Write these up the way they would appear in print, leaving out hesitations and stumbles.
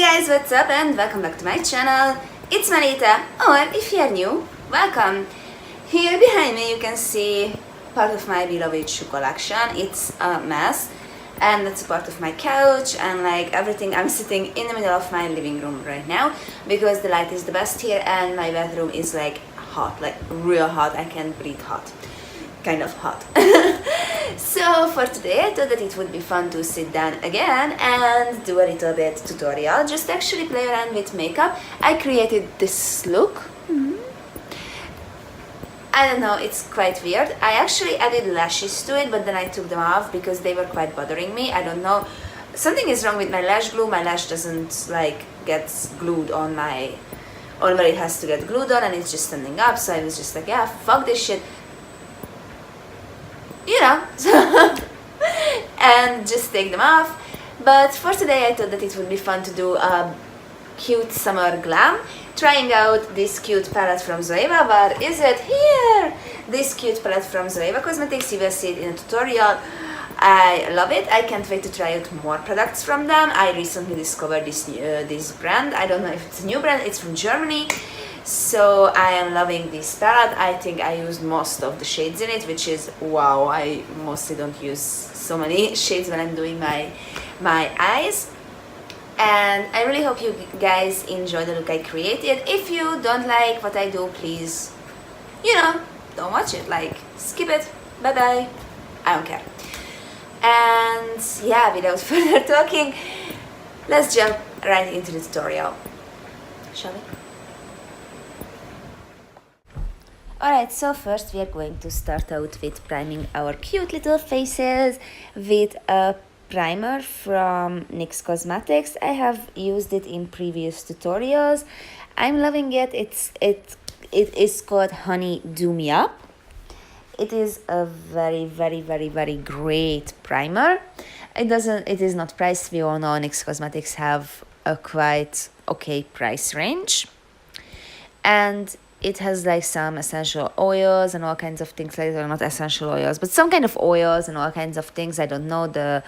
guys, what's up and welcome back to my channel. It's Melitta, or if you're new, welcome. Here behind me you can see part of my beloved shoe collection. It's a mess and that's a part of my couch and like everything. I'm sitting in the middle of my living room right now because the light is the best here and my bedroom is like hot, like real hot. I can't breathe hot. Kind of hot. So for today I thought that it would be fun to sit down again and do a little bit tutorial, just actually play around with makeup. I created this look. I don't know, it's quite weird. I actually added lashes to it, but then I took them off because they were quite bothering me. I don't know, something is wrong with my lash glue. My lash doesn't like gets glued on my where it has to get glued on, and it's just standing up. So I was just like, yeah, fuck this shit, you know, and just take them off. But for today I thought that it would be fun to do a cute summer glam, trying out this cute palette from Zoeva. Where is it? Here! This cute palette from Zoeva Cosmetics. You will see it in a tutorial. I love it. I can't wait to try out more products from them. I recently discovered this brand. I don't know if it's a new brand. It's from Germany. So I am loving this palette. I think I used most of the shades in it, which is wow. I mostly don't use so many shades when I'm doing my eyes. And I really hope you guys enjoy the look I created. If you don't like what I do, please, you know, don't watch it. Like, skip it. Bye bye. I don't care. And yeah, without further talking, let's jump right into the tutorial. Shall we? Alright, so first we are going to start out with priming our cute little faces with a primer from NYX Cosmetics. I have used it in previous tutorials. I'm loving it. It is called Honey Do Me Up. It is a very great primer. It is not priced. We all know NYX Cosmetics have a quite okay price range. And it has like some essential oils and all kinds of things like that. Not essential oils, but some kind of oils and all kinds of things. I don't know. The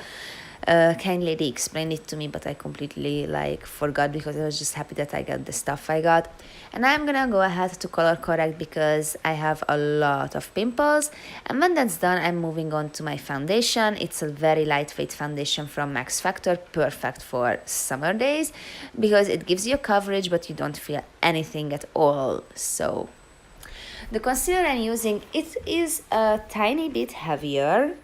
kind lady explained it to me, but I completely like forgot because I was just happy that I got the stuff I got. And I'm gonna go ahead to color correct because I have a lot of pimples. And when that's done, I'm moving on to my foundation. It's a very lightweight foundation from Max Factor, perfect for summer days because it gives you coverage but you don't feel anything at all. So the concealer I'm using, it is a tiny bit heavier.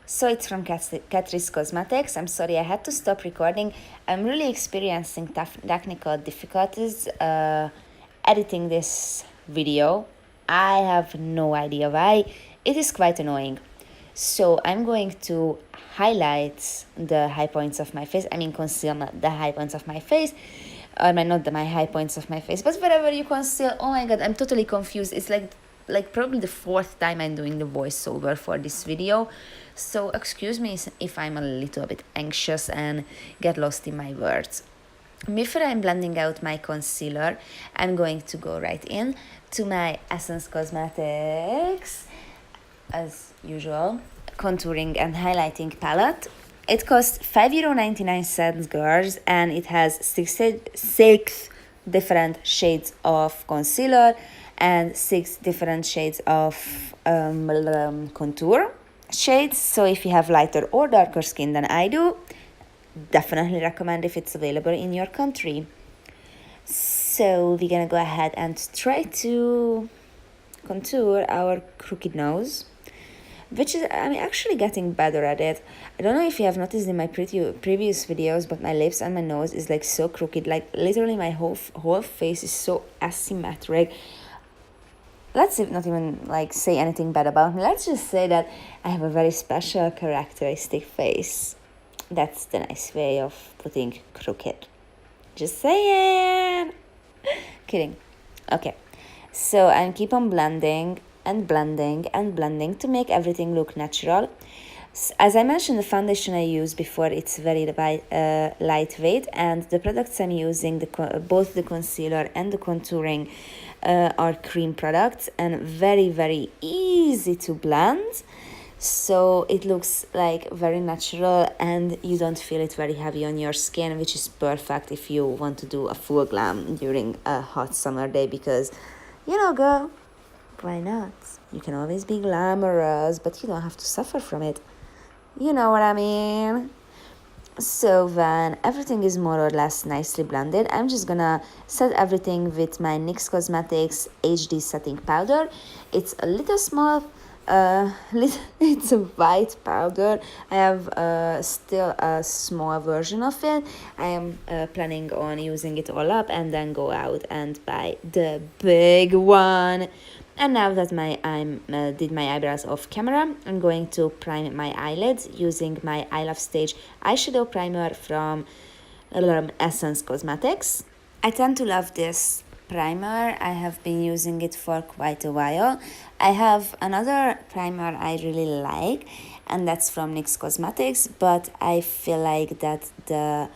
So it's from Catrice Cosmetics. I'm sorry I had to stop recording. I'm really experiencing technical difficulties editing this video. I have no idea why. It is quite annoying. So I'm going to highlight the high points of my face. I mean conceal the high points of my face. Not my high points of my face, but wherever you conceal. Oh my god, I'm totally confused. It's like probably the fourth time I'm doing the voiceover for this video. So excuse me if I'm a little bit anxious and get lost in my words. Before I'm blending out my concealer, I'm going to go right in to my Essence Cosmetics, as usual, contouring and highlighting palette. It costs €5.99, girls, and it has six different shades of concealer and 6 different shades of contour shades. So if you have lighter or darker skin than I do, definitely recommend if it's available in your country. So we're gonna go ahead and try to contour our crooked nose, which is, I'm actually getting better at it. I don't know if you have noticed in my previous videos, but my lips and my nose is like so crooked. Like literally my whole face is so asymmetric. Let's not even like say anything bad about me. Let's just say that I have a very special characteristic face. That's the nice way of putting crooked. Just saying. Kidding. Okay. So I keep on blending and blending and blending to make everything look natural. As I mentioned, the foundation I used before, it's very lightweight, and the products I'm using, both the concealer and the contouring, are cream products and very easy to blend. so it looks like very natural and you don't feel it very heavy on your skin, which is perfect if you want to do a full glam during a hot summer day, because girl, why not? You can always be glamorous, but you don't have to suffer from it. You know what I mean? So when everything is more or less nicely blended, I'm just gonna set everything with my NYX Cosmetics HD setting powder. It's a little small, it's a white powder. I have still a small version of it. I am planning on using it all up and then go out and buy the big one. And now that I did my eyebrows off camera, I'm going to prime my eyelids using my I Love Stage eyeshadow primer from Essence Cosmetics. I tend to love this primer. I have been using it for quite a while. I have another primer I really like, and that's from NYX Cosmetics, but I feel like that the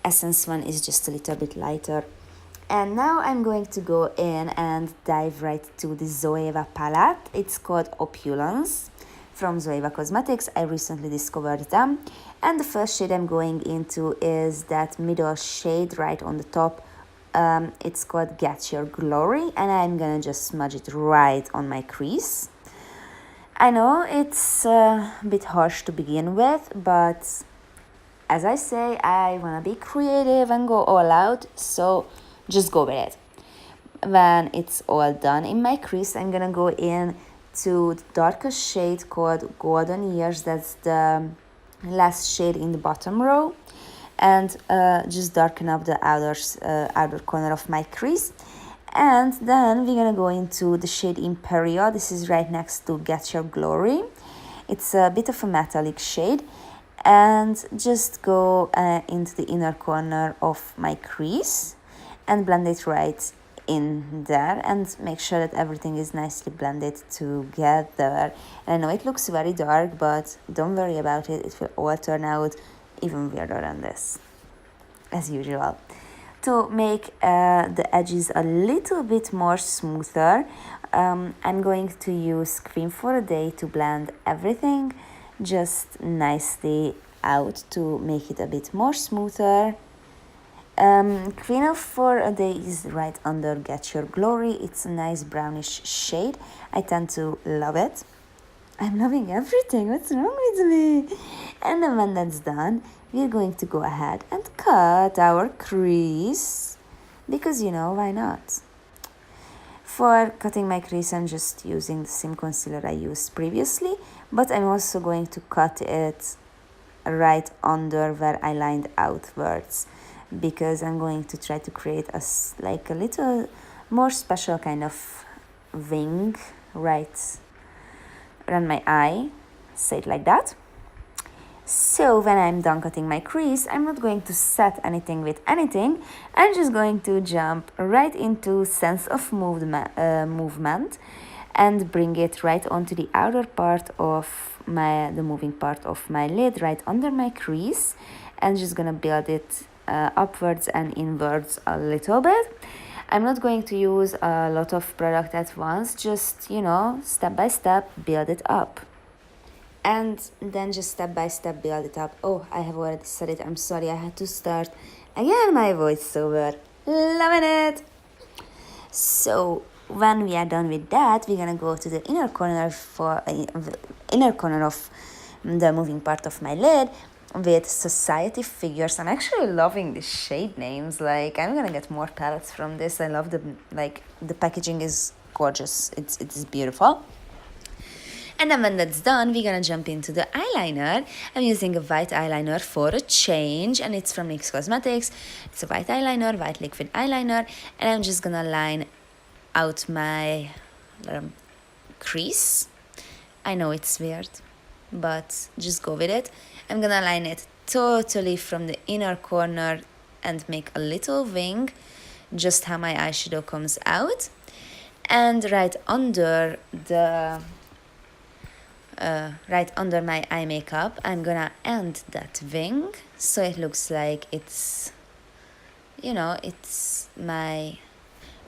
Essence one is just a little bit lighter. And now I'm going to go in and dive right to the Zoeva palette. It's called Opulence from Zoeva Cosmetics. I recently discovered them. And the first shade I'm going into is that middle shade right on the top. It's called Get Your Glory, and I'm gonna just smudge it right on my crease. I know it's a bit harsh to begin with, but as I say, I wanna be creative and go all out, so just go with it. When it's all done in my crease, I'm gonna go in to the darkest shade called Golden Years. That's the last shade in the bottom row, and just darken up the outer corner of my crease. And then we're gonna go into the shade Imperial. This is right next to Get Your Glory. It's a bit of a metallic shade, and just go into the inner corner of my crease and blend it right in there, and make sure that everything is nicely blended together. And I know it looks very dark, but don't worry about it. It will all turn out even weirder than this, as usual. To make the edges a little bit more smoother, I'm going to use Cream for a Day to blend everything just nicely out to make it a bit more smoother. Queen for a Day is right under Get Your Glory. It's a nice brownish shade. I tend to love it. I'm loving everything. What's wrong with me? And then when that's done, we're going to go ahead and cut our crease, because why not? For cutting my crease, I'm just using the same concealer I used previously, but I'm also going to cut it right under where I lined outwards, because I'm going to try to create a little more special kind of wing right around my eye, say it like that. So when I'm done cutting my crease, I'm not going to set anything with anything. I'm just going to jump right into sense of movement and bring it right onto the outer part of the moving part of my lid, right under my crease, and just gonna build it upwards and inwards a little bit. I'm not going to use a lot of product at once, just step by step build it up, and then just step by step build it up. Oh, I have already said it, I'm sorry, I had to start again my voiceover. Loving it. So when we are done with that, we're gonna go to the inner corner of the moving part of my lid with Society Figures. I'm actually loving the shade names. Like, I'm gonna get more palettes from this. I love the packaging is gorgeous. It's beautiful. And then when that's done, we're gonna jump into the eyeliner. I'm using a white eyeliner for a change, and it's from NYX Cosmetics. It's a white eyeliner, white liquid eyeliner, and I'm just gonna line out my crease. I know it's weird, but just go with it. I'm gonna line it totally from the inner corner and make a little wing, just how my eyeshadow comes out. And right under my eye makeup, I'm gonna end that wing so it looks like it's my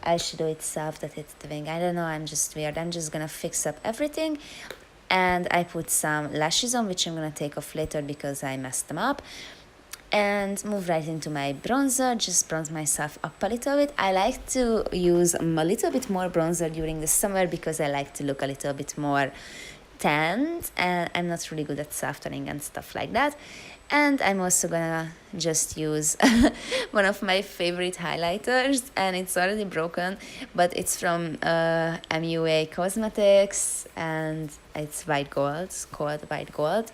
eyeshadow itself that hits the wing. I don't know, I'm just weird. I'm just gonna fix up everything. And I put some lashes on, which I'm gonna take off later because I messed them up. And move right into my bronzer, just bronze myself up a little bit. I like to use a little bit more bronzer during the summer because I like to look a little bit more tanned, and I'm not really good at softening and stuff like that. And I'm also gonna just use one of my favorite highlighters, and it's already broken, but it's from MUA Cosmetics, and it's white gold, it's called white gold,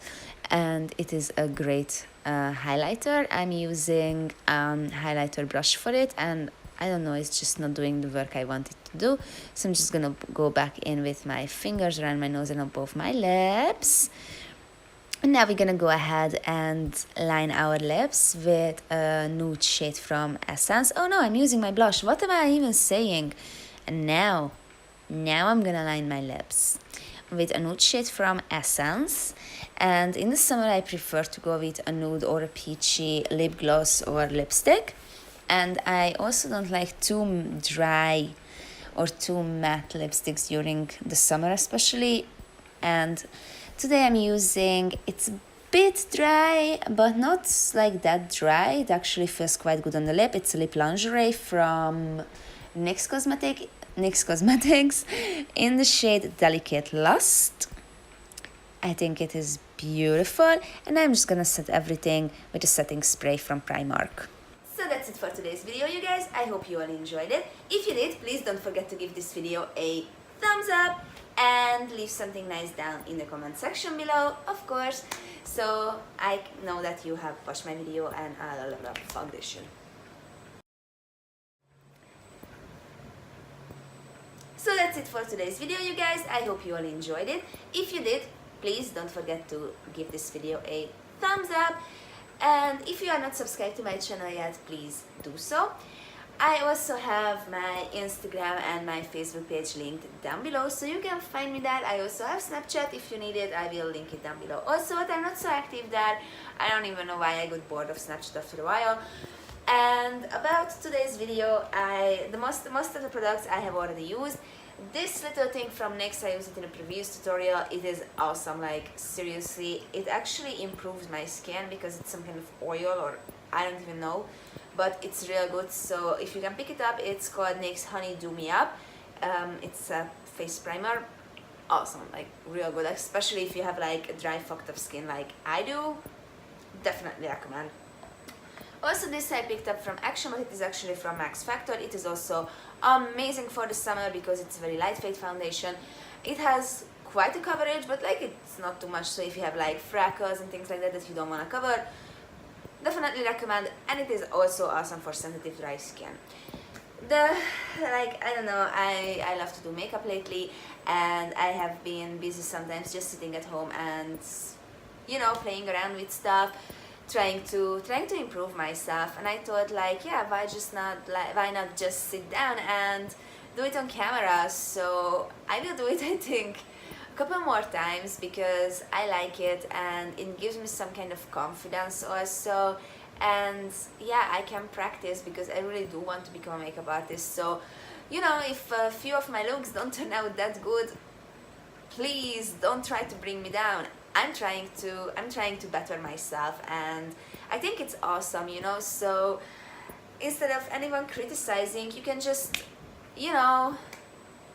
and it is a great highlighter. I'm using highlighter brush for it, and I don't know, it's just not doing the work I want it to do. So I'm just gonna go back in with my fingers around my nose and above my lips. And now we're gonna go ahead and line our lips with a nude shade from Essence. Oh no, I'm using my blush. What am I even saying? And now I'm gonna line my lips with a nude shade from Essence. And in the summer I prefer to go with a nude or a peachy lip gloss or lipstick. And I also don't like too dry or too matte lipsticks during the summer especially. And today I'm using, it's a bit dry, but not like that dry. It actually feels quite good on the lip. It's a lip lingerie from NYX Cosmetics in the shade Delicate Lust. I think it is beautiful, and I'm just gonna set everything with a setting spray from Primark. So that's it for today's video, you guys. I hope you all enjoyed it. If you did, please don't forget to give this video a thumbs up and leave something nice down in the comment section below, of course, so I know that you have watched my video and fuck this shit. So that's it for today's video, you guys. I hope you all enjoyed it. If you did, please don't forget to give this video a thumbs up. And if you are not subscribed to my channel yet, please do so. I also have my Instagram and my Facebook page linked down below, so you can find me there. I also have Snapchat. If you need it, I will link it down below. Also, but I'm not so active there. I don't even know why I got bored of Snapchat after a while. And about today's video, most of the products I have already used. This little thing from NYX, I used it in a previous tutorial. It is awesome, like seriously. It actually improves my skin because it's some kind of oil, or I don't even know, but it's real good. So if you can pick it up, it's called NYX Honey Do Me Up. It's a face primer. Awesome, like real good, especially if you have like dry fucked up skin like I do. Definitely recommend. Also, this I picked up from Action, but it is actually from Max Factor. It is also amazing for the summer because it's a very lightweight foundation. It has quite a coverage, but like it's not too much, so if you have like freckles and things like that that you don't want to cover, definitely recommend. And it is also awesome for sensitive dry skin. I don't know, I love to do makeup lately, and I have been busy sometimes just sitting at home and, you know, playing around with stuff, trying to improve myself. And I thought, like, yeah, why not just sit down and do it on camera? So I will do it, I think, a couple more times because I like it and it gives me some kind of confidence also. And yeah, I can practice because I really do want to become a makeup artist. So, you know, if a few of my looks don't turn out that good, please don't try to bring me down. I'm trying to better myself, and I think it's awesome, you know. So instead of anyone criticizing, you can just, you know,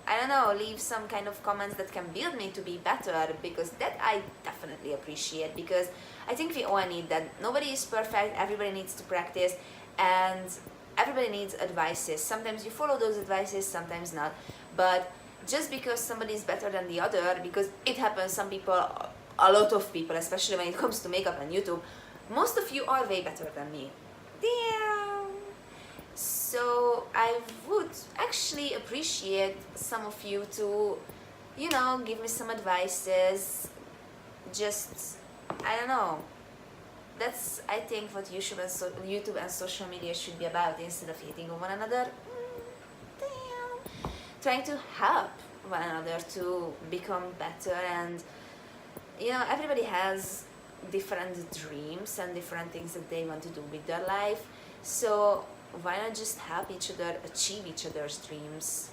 I don't know, leave some kind of comments that can build me to be better, because that I definitely appreciate, because I think we all need that. Nobody is perfect, everybody needs to practice, and everybody needs advices. Sometimes you follow those advices, sometimes not, but just because somebody is better than the other, because it happens, some people, a lot of people, especially when it comes to makeup and YouTube, most of you are way better than me. Damn! So I would actually appreciate some of you to, you know, give me some advices. Just, I don't know. That's, I think, what YouTube and social media should be about, instead of hating on one another. Damn! Trying to help one another to become better. And you know, everybody has different dreams and different things that they want to do with their life, so why not just help each other achieve each other's dreams?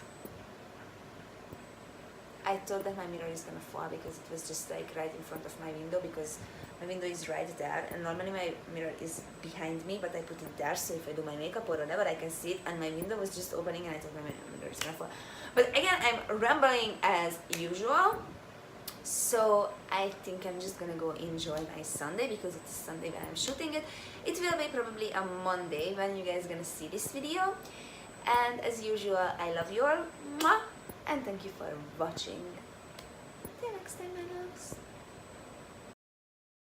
I thought that my mirror is gonna fall because it was just like right in front of my window, because my window is right there, and normally my mirror is behind me, but I put it there so if I do my makeup or whatever I can see it, and my window was just opening and I thought my mirror is gonna fall. But again, I'm rambling as usual, so I think I'm just gonna go enjoy my Sunday, because it's Sunday when I'm shooting it. It will be probably a Monday when you guys gonna see this video. And as usual, I love you all, mwah, and thank you for watching. Till next time, my loves.